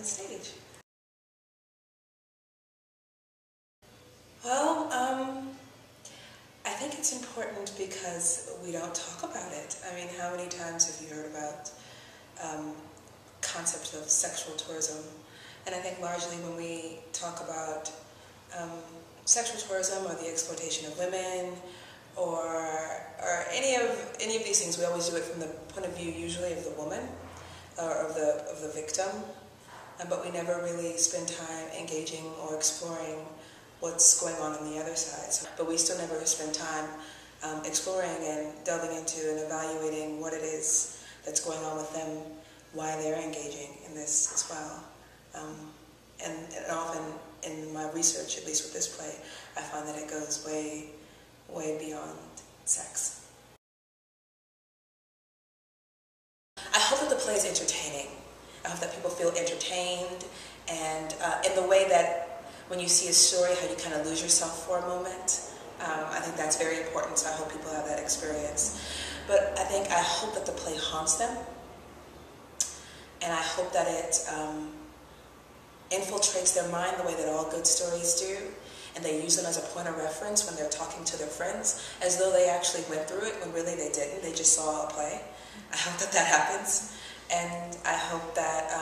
the stage. Well, I think it's important because we don't talk about it. I mean, how many times have you heard about concepts of sexual tourism? And I think largely when we talk about sexual tourism or the exploitation of women or any of these things, we always do it from the point of view usually of the woman or of the victim, but we never really spend time engaging or exploring what's going on the other side. But we still never spend time exploring and delving into and evaluating what it is that's going on with them, why they're engaging in this as well. And often in my research, at least with this play, I find that it goes way, way beyond sex. I hope that the play is entertaining. I hope that people feel entertained, and in the way that when you see a story, how you kind of lose yourself for a moment. I think that's very important, so I hope people have that experience. But I hope that the play haunts them, and I hope that it infiltrates their mind the way that all good stories do, and they use them as a point of reference when they're talking to their friends, as though they actually went through it when really they didn't, they just saw a play. I hope that that happens, and I hope that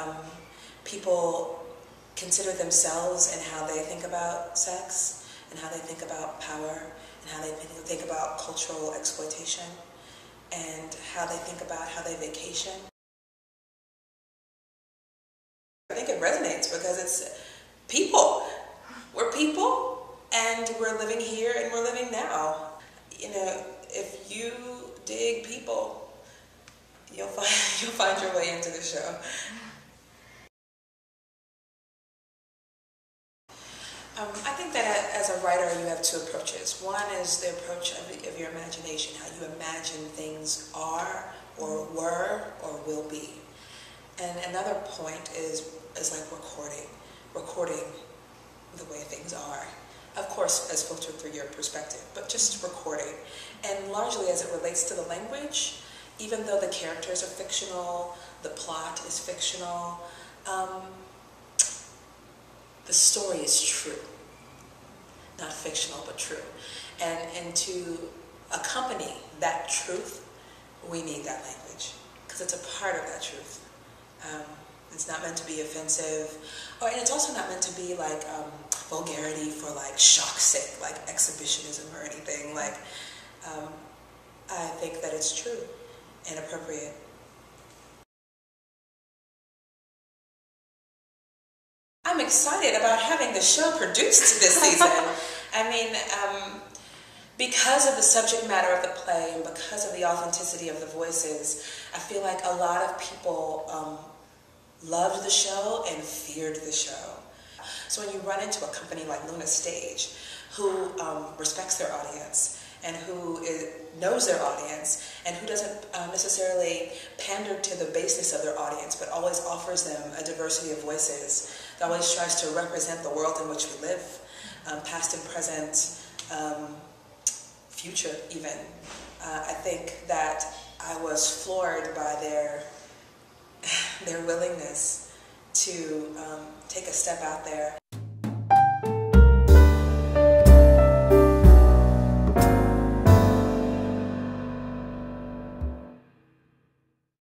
people consider themselves and how they think about sex, and how they think about power, and how they think about cultural exploitation, and how they think about how they vacation. I think it resonates because it's people. We're people, and we're living here and we're living now. You know, if you dig people, you'll find your way into the show. I think that as a writer, you have two approaches. One is the approach of your imagination, how you imagine things are, or were, or will be. And another point is like recording the way things are. Of course, as filtered through your perspective, but just recording. And largely as it relates to the language, even though the characters are fictional, the plot is fictional, the story is true. Not fictional, but true. And to accompany that truth, we need that language, because it's a part of that truth. It's not meant to be offensive, and it's also not meant to be like vulgarity for like shock's sake, like exhibitionism or anything. Like, I think that it's true and appropriate. I'm excited about having the show produced this season. I mean, because of the subject matter of the play and because of the authenticity of the voices, I feel like a lot of people loved the show and feared the show. So when you run into a company like Luna Stage, who respects their audience and who knows their audience and who doesn't necessarily pander to the baseness of their audience, but always offers them a diversity of voices, that always tries to represent the world in which we live, past and present, future even. I think that I was floored by their willingness to take a step out there